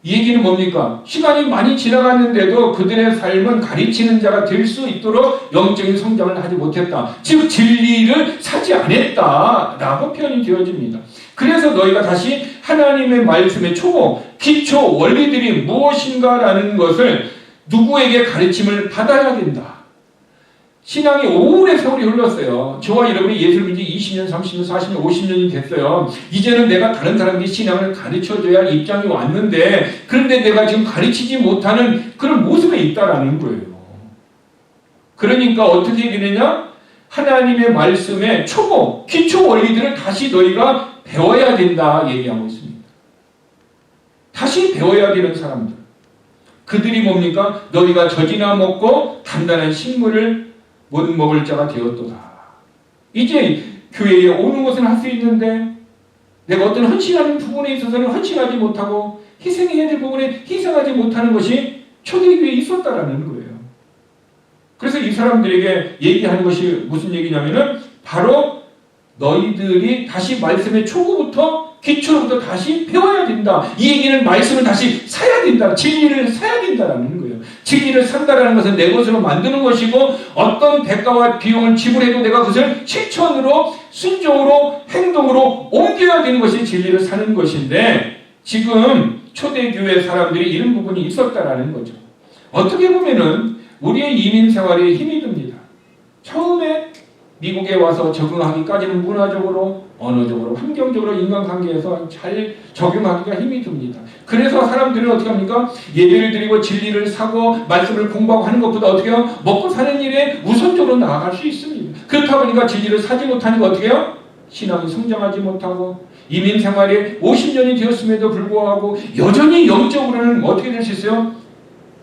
이 얘기는 뭡니까? 시간이 많이 지나갔는데도 그들의 삶은 가르치는 자가 될 수 있도록 영적인 성장을 하지 못했다. 즉 진리를 사지 않았다 라고 표현이 되어집니다. 그래서 너희가 다시 하나님의 말씀의 초보, 기초, 원리들이 무엇인가라는 것을 누구에게 가르침을 받아야 된다. 신앙이 오래 세월이 흘렀어요. 저와 여러분이 예수를 믿은 지 20년, 30년, 40년, 50년이 됐어요. 이제는 내가 다른 사람에게 신앙을 가르쳐줘야 할 입장이 왔는데 그런데 내가 지금 가르치지 못하는 그런 모습에 있다라는 거예요. 그러니까 어떻게 되느냐? 하나님의 말씀의 초보, 기초 원리들을 다시 너희가 배워야 된다 얘기하고 있습니다. 다시 배워야 되는 사람들. 그들이 뭡니까? 너희가 젖이나 먹고 단단한 식물을 못 먹을 자가 되었도다. 이제 교회에 오는 것은 할 수 있는데 내가 어떤 헌신하는 부분에 있어서는 헌신하지 못하고 희생해야 될 부분에 희생하지 못하는 것이 초대교회에 있었다라는 거예요. 그래서 이 사람들에게 얘기하는 것이 무슨 얘기냐면은 바로 너희들이 다시 말씀의 초구부터 기초로부터 다시 배워야 된다. 이 얘기는 말씀을 다시 사야 된다. 진리를 사야 된다라는 거예요. 진리를 산다라는 것은 내 것으로 만드는 것이고 어떤 대가와 비용을 지불해도 내가 그것을 실천으로 순종으로 행동으로 옮겨야 되는 것이 진리를 사는 것인데 지금 초대교회 사람들이 이런 부분이 있었다라는 거죠. 어떻게 보면은 우리의 이민 생활에 힘이 듭니다. 처음에 미국에 와서 적응하기까지는 문화적으로, 언어적으로, 환경적으로, 인간관계에서 잘 적용하기가 힘이 듭니다. 그래서 사람들은 어떻게 합니까? 예배를 드리고 진리를 사고 말씀을 공부하고 하는 것보다 어떻게 해요? 먹고 사는 일에 우선적으로 나아갈 수 있습니다. 그렇다 보니까 진리를 사지 못하니까 어떻게 해요? 신앙이 성장하지 못하고 이민 생활에 50년이 되었음에도 불구하고 여전히 영적으로는 어떻게 될 수 있어요?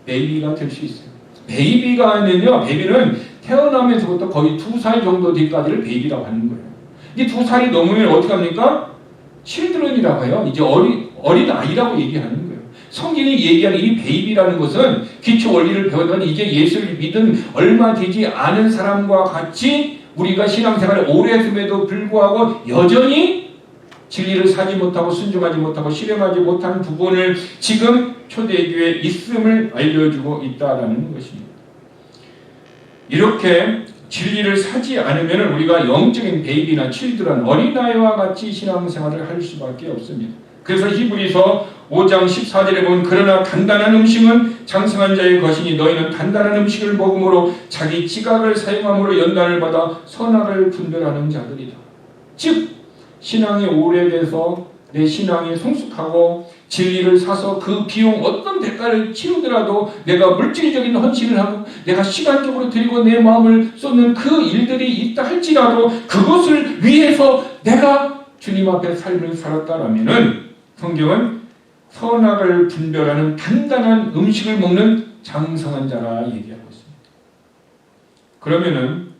베이비가 될 수 있어요. 베이비가는요, 베이비는 태어나면서부터 거의 2살 정도 뒤까지를 베이비라고 하는 거예요. 이 2살이 넘으면 어떻게 합니까? 칠드런이라고 해요. 이제 어린 아이라고 얘기하는 거예요. 성경이 얘기하는 이 베이비라는 것은 기초 원리를 배우던 이제 예수를 믿은 얼마 되지 않은 사람과 같이 우리가 신앙생활을 오래 했음에도 불구하고 여전히 진리를 사지 못하고 순종하지 못하고 실행하지 못한 부분을 지금 초대교회에 있음을 알려주고 있다는 것입니다. 이렇게 진리를 사지 않으면 우리가 영적인 베이비나 칠드런, 어린아이와 같이 신앙생활을 할 수밖에 없습니다. 그래서 히브리서 5장 14절에 보면 그러나 단단한 음식은 장성한 자의 것이니 너희는 단단한 음식을 먹음으로 자기 지각을 사용함으로 연단을 받아 선악을 분별하는 자들이다. 즉 신앙이 오래돼서 내 신앙이 성숙하고 진리를 사서 그 비용 어떤 대가를 치르더라도 내가 물질적인 헌신을 하고 내가 시간적으로 드리고 내 마음을 쏟는 그 일들이 있다 할지라도 그것을 위해서 내가 주님 앞에 삶을 살았다라면은 성경은 선악을 분별하는 단단한 음식을 먹는 장성한 자라 얘기하고 있습니다. 그러면은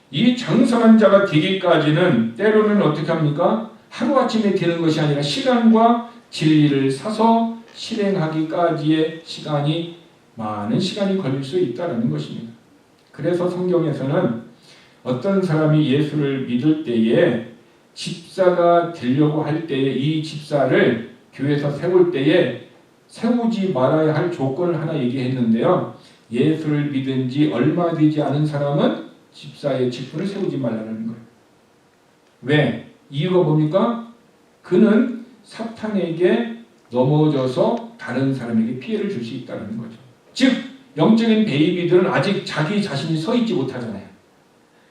이 장성한 자가 되기까지는 때로는 어떻게 합니까? 하루아침에 되는 것이 아니라 시간과 진리를 사서 실행하기까지의 시간이 많은 시간이 걸릴 수 있다는 것입니다. 그래서 성경에서는 어떤 사람이 예수를 믿을 때에 집사가 되려고 할 때에 이 집사를 교회에서 세울 때에 세우지 말아야 할 조건을 하나 얘기했는데요. 예수를 믿은 지 얼마 되지 않은 사람은 집사의 직분을 세우지 말라는 거예요. 왜? 이유가 뭡니까? 그는 사탄에게 넘어져서 다른 사람에게 피해를 줄 수 있다는 거죠. 즉 영적인 베이비들은 아직 자기 자신이 서 있지 못하잖아요.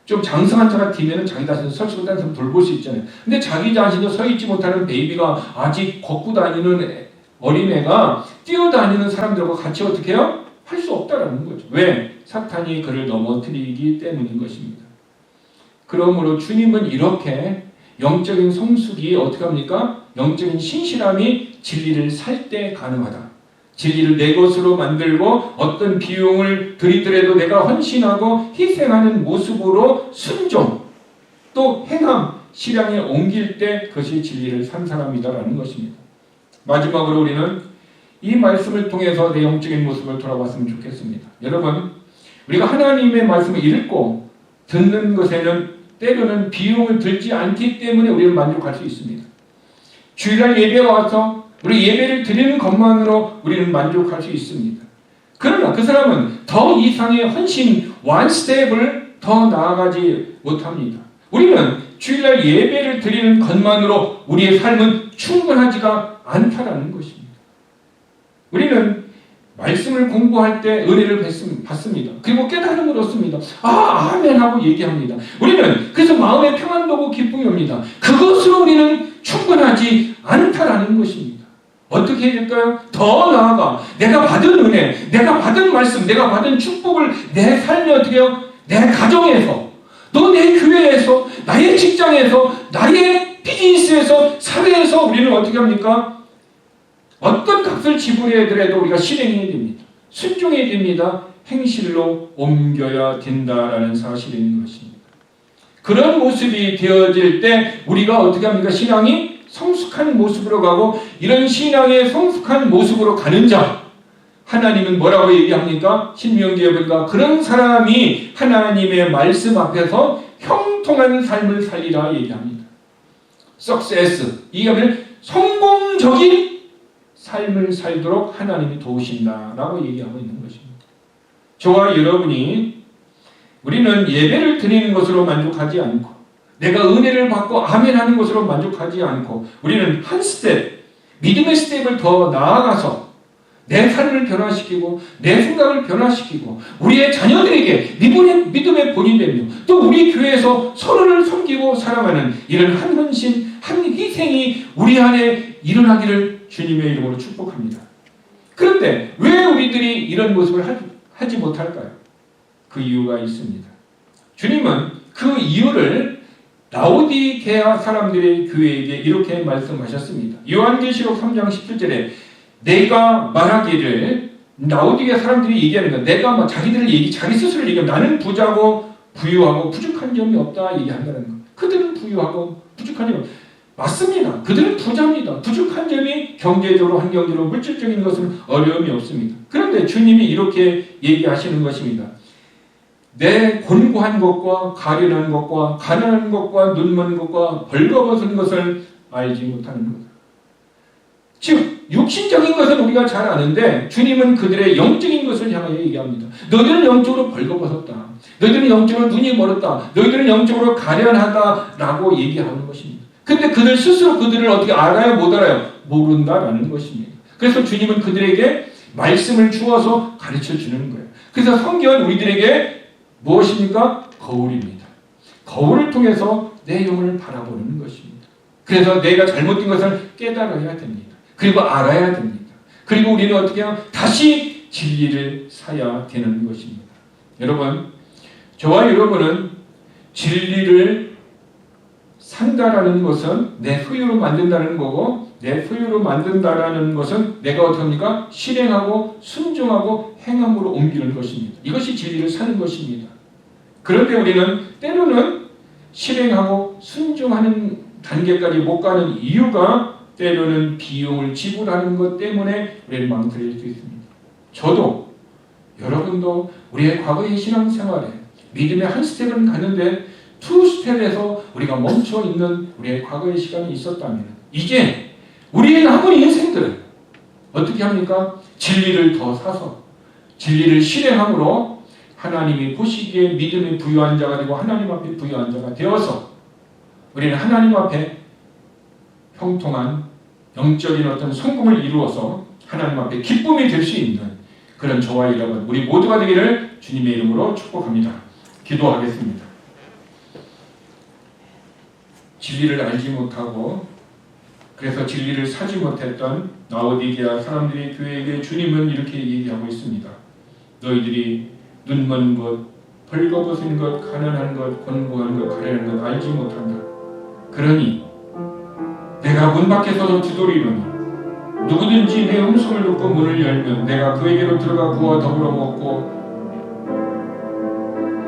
좀 장성한 자가 되면 자기 자신을 설 수 있다는 사람 돌볼 수 있잖아요. 근데 자기 자신도 서 있지 못하는 베이비가 아직 걷고 다니는 어린애가 뛰어다니는 사람들과 같이 어떻게 해요? 할 수 없다라는 거죠. 왜? 사탄이 그를 넘어뜨리기 때문인 것입니다. 그러므로 주님은 이렇게 영적인 성숙이 어떻게 합니까? 영적인 신실함이 진리를 살 때 가능하다. 진리를 내 것으로 만들고 어떤 비용을 들이더라도 내가 헌신하고 희생하는 모습으로 순종 또 행함, 실행에 옮길 때 그것이 진리를 산 사람이다라는 것입니다. 마지막으로 우리는 이 말씀을 통해서 내 영적인 모습을 돌아봤으면 좋겠습니다. 여러분, 우리가 하나님의 말씀을 읽고 듣는 것에는 때로는 비용을 들지 않기 때문에 우리는 만족할 수 있습니다. 주일날 예배에 와서 우리 예배를 드리는 것만으로 우리는 만족할 수 있습니다. 그러나 그 사람은 더 이상의 헌신, one step을 더 나아가지 못합니다. 우리는 주일날 예배를 드리는 것만으로 우리의 삶은 충분하지가 않다라는 것입니다. 우리는 말씀을 공부할 때 은혜를 받습니다. 그리고 깨달음을 얻습니다. 아멘 하고 얘기합니다. 우리는 그래서 마음의 평안도 오고 기쁨이 옵니다. 그것으로 우리는 충분하지 않다라는 것입니다. 어떻게 해야 될까요? 더 나아가 내가 받은 은혜, 내가 받은 말씀, 내가 받은 축복을 내 삶에 어떻게 해요? 내 가정에서, 또 내 교회에서, 나의 직장에서, 나의 비즈니스에서, 사회에서 우리는 어떻게 합니까? 어떤 값을 지불해야 되더라도 우리가 실행해야 됩니다. 순종해야 됩니다. 행실로 옮겨야 된다라는 사실이 있는 것입니다. 그런 모습이 되어질 때 우리가 어떻게 합니까? 신앙이 성숙한 모습으로 가고 이런 신앙의 성숙한 모습으로 가는 자 하나님은 뭐라고 얘기합니까? 신명기에 보니까 그런 사람이 하나님의 말씀 앞에서 형통한 삶을 살리라 얘기합니다. success 이게 하면 성공적인 삶을 살도록 하나님이 도우신다라고 얘기하고 있는 것입니다. 저와 여러분이 우리는 예배를 드리는 것으로 만족하지 않고 내가 은혜를 받고 아멘하는 것으로 만족하지 않고 우리는 한 스텝, 믿음의 스텝을 더 나아가서 내 삶을 변화시키고 내 생각을 변화시키고 우리의 자녀들에게 믿음의 본이 되며 또 우리 교회에서 서로를 섬기고 사랑하는 이런 한 헌신, 한 희생이 우리 안에 일어나기를 주님의 이름으로 축복합니다. 그런데 왜 우리들이 이런 모습을 하지 못할까요? 그 이유가 있습니다. 주님은 그 이유를 라오디게아 사람들의 교회에게 이렇게 말씀하셨습니다. 요한계시록 3장 17절에 내가 말하기를, 라오디게아 사람들이 얘기하는 건 내가 자기 스스로 얘기하면 나는 부자고 부유하고 부족한 점이 없다 얘기한다는 것. 그들은 부유하고 부족한 점이 없다. 맞습니다. 그들은 부자입니다. 부족한 점이 경제적으로, 환경적으로, 물질적인 것은 어려움이 없습니다. 그런데 주님이 이렇게 얘기하시는 것입니다. 내 곤고한 것과 가련한 것과 가난한 것과 눈먼 것과 벌거벗은 것을 알지 못하는 것. 즉 육신적인 것은 우리가 잘 아는데 주님은 그들의 영적인 것을 향하여 얘기합니다. 너희들은 영적으로 벌거벗었다. 너희들은 영적으로 눈이 멀었다. 너희들은 영적으로 가련하다라고 얘기하는 것입니다. 근데 그들 스스로 그들을 어떻게 알아요? 못 알아요? 모른다라는 것입니다. 그래서 주님은 그들에게 말씀을 주어서 가르쳐 주는 거예요. 그래서 성경은 우리들에게 무엇입니까? 거울입니다. 거울을 통해서 내 영을 바라보는 것입니다. 그래서 내가 잘못된 것을 깨달아야 됩니다. 그리고 알아야 됩니다. 그리고 우리는 어떻게 하면 다시 진리를 사야 되는 것입니다. 여러분, 저와 여러분은 진리를 산다라는 것은 내 소유로 만든다는 거고, 내 소유로 만든다라는 것은 내가 어떻게 합니까? 실행하고 순종하고 행함으로 옮기는 것입니다. 이것이 진리를 사는 것입니다. 그런데 우리는 때로는 실행하고 순종하는 단계까지 못 가는 이유가 때로는 비용을 지불하는 것 때문에 우리는 망설일 수 있습니다. 저도 여러분도 우리의 과거의 신앙생활에 믿음의 한 스텝은 가는데 투 스텝에서 우리가 멈춰 있는 우리의 과거의 시간이 있었다면 이제 우리의 남은 인생들은 어떻게 합니까? 진리를 더 사서 진리를 실행함으로 하나님이 보시기에 믿음의 부유한 자가 되고 하나님 앞에 부유한 자가 되어서 우리는 하나님 앞에 형통한 영적인 어떤 성공을 이루어서 하나님 앞에 기쁨이 될 수 있는 그런 저와 여러분 우리 모두가 되기를 주님의 이름으로 축복합니다. 기도하겠습니다. 진리를 알지 못하고 그래서 진리를 사지 못했던 라오디게아 사람들의 교회에게 주님은 이렇게 얘기하고 있습니다. 너희들이 눈먼 것, 벌거벗은 것, 가난한 것, 곤고한 것, 가련한 것 알지 못한다. 그러니 내가 문 밖에 서서 두드리노니 누구든지 내 음성을 듣고 문을 열면 내가 그에게로 들어가 그와 더불어 먹고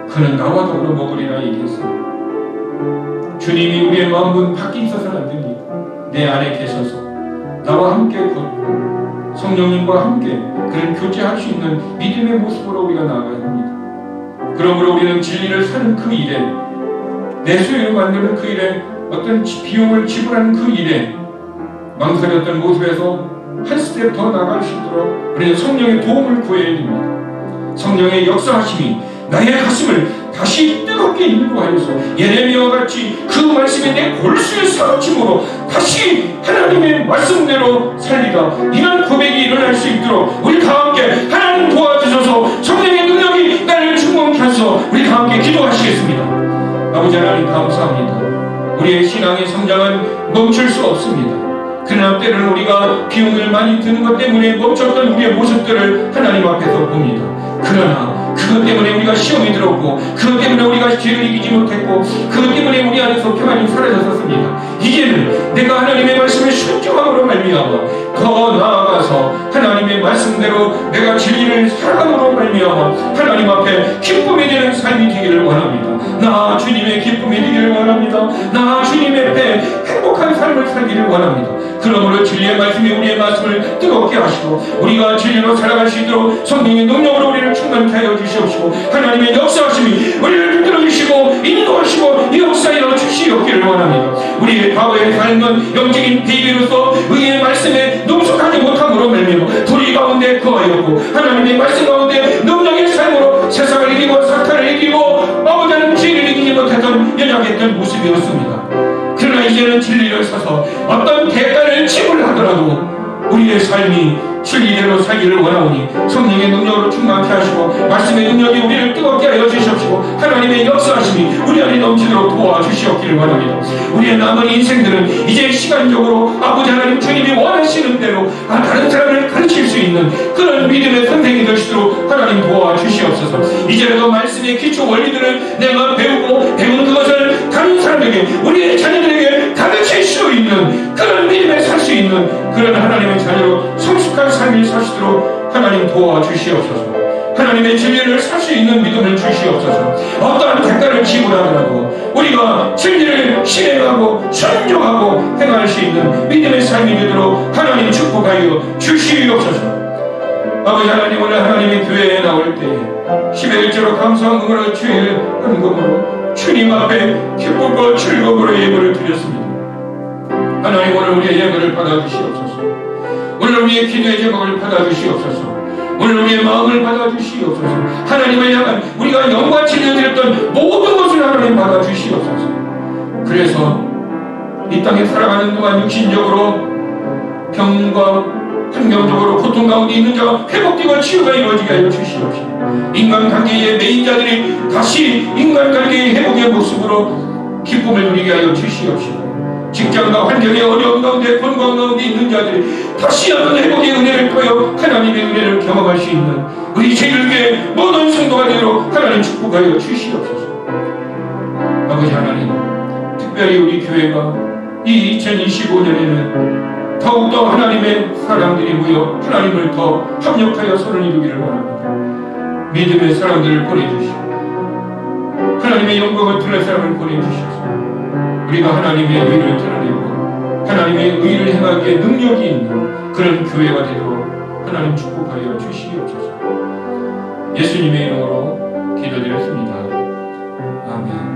그는 나와 더불어 먹으리라 얘기했습니다. 주님이 우리의 마음은 밖에 있어서는 안 됩니다. 내 안에 계셔서 나와 함께 걷고 성령님과 함께 그런 교제할 수 있는 믿음의 모습으로 우리가 나아가야 합니다. 그러므로 우리는 진리를 사는 그 일에 내 소유를 만드는 그 일에 어떤 비용을 지불하는 그 일에 망설였던 모습에서 한 스텝 더 나아갈 수 있도록 우리는 성령의 도움을 구해야 됩니다. 성령의 역사하심이 나의 가슴을 다시 뜨겁게 인도하여서 예레미야와 같이 그 말씀에 내 골수에 사로침으로 다시 하나님의 말씀대로 살리라 이런 고백이 일어날 수 있도록 우리 다 함께 하나님 도와주셔서 성령의 능력이 나를 충만케 하셔서 우리 다 함께 기도하시겠습니다. 아버지 하나님 감사합니다. 우리의 신앙의 성장은 멈출 수 없습니다. 그러나 때로는 우리가 비용을 많이 드는 것 때문에 멈췄던 우리의 모습들을 하나님 앞에서 봅니다. 그러나 그것 때문에 우리가 시험이 들었고 그것 때문에 우리가 죄를 이기지 못했고 그것 때문에 우리 안에서 평안이 사라졌었습니다. 이제는 내가 하나님의 말씀을 순종함으로 말미암아 더 나아가서 하나님의 말씀대로 내가 진리를 살아감으로 말미암아 하나님 앞에 기쁨이 되는 삶이 되기를 원합니다. 나 주님의 기쁨이 되기를 원합니다. 나 주님의 앞에 행복한 삶을 살기를 원합니다. 그러므로 진리의 말씀이 우리의 말씀을 뜨겁게 하시고 우리가 진리로 살아갈 수 있도록 성령의 능력으로 우리를 충만케 하여 주시옵시고 하나님의 역사하심이 우리를 붙들어 주시고 인도하시고 이 역사에 주시옵기를 원합니다. 우리의 과거의 삶은 영적인 베이비로서 의의 말씀에 능숙하지 못함으로 말미암아 불의 가운데 거하였고 하나님의 말씀 가운데 능력의 삶으로 세상을 이기고 사탄을 이기고 아버지는 죄를 이기지 못했던 연약했던 모습이었습니다. 그러나 이제는 진리를 사서 어떤 대가를 지불하더라도 우리의 삶이 진리대로 살기를 원하오니 성령의 능력으로 충만케 하시고 말씀의 능력이 우리를 뜨겁게 하여 주시옵시고 하나님의 역사하심이 우리 안에 넘치도록 도와주시옵기를 바랍니다. 우리의 남은 인생들은 이제 시간적으로 아버지 하나님 주님이 원하시는 대로 다른 사람을 가르칠 수 있는 그런 믿음의 선생이 될 수 있도록 하나님 도와주시옵소서. 이제라도 말씀의 기초 원리들을 내가 배우고 배운 그것을 다른 사람에게 우리의 자녀들에게 가르칠 수 있는 그런 믿음에 살 수 있는 그런 하나님의 자녀로 성숙한 삶을 사시도록 하나님 도와주시옵소서. 하나님의 진리를 살 수 있는 믿음을 주시옵소서. 어떠한 대가를 지불하더라도 우리가 진리를 실행하고 순종하고 행할 수 있는 믿음의 삶이 되도록 하나님 축복하여 주시옵소서. 아버지 하나님, 오늘 하나님의 교회에 나올 때 10의 일조로 감사함으로 주의 헌금으로 주님 앞에 기쁨과 즐거움으로 예물을 드렸습니다. 하나님, 오늘 우리의 예물을 받아주시옵소서. 오늘 우리의 기도의 제목을 받아주시옵소서. 오늘 우리의 마음을 받아주시옵소서. 하나님을 향한 우리가 영과 진리를 드렸던 모든 것을 하나님 받아주시옵소서. 그래서 이 땅에 살아가는 동안 육신적으로 병과 환경적으로 고통 가운데 있는 자가 회복되고 치유가 이루어지게 하여 주시옵시고 인간관계의 매인자들이 다시 인간관계의 회복의 모습으로 기쁨을 누리게 하여 주시옵시고 직장과 환경의 어려움 가운데 권고한 가운데 있는 자들이 다시 한번 회복의 은혜를 통하여 하나님의 은혜를 경험할 수 있는 우리 제일교회 모든 성도가 되도록 하나님 축복하여 주시옵소서. 아버지 하나님, 특별히 우리 교회가 이 2025년에는 더욱더 하나님의 사람들이 모여 하나님을 더 협력하여 손을 이루기를 원합니다. 믿음의 사람들을 보내주시고 하나님의 영광을 드릴 사람을 보내주셔서 우리가 하나님의 의를 드러내고 하나님의 의를 행하기에 능력이 있는 그런 교회가 되도록 하나님 축복하여 주시옵소서. 예수님의 이름으로 기도드렸습니다. 아멘.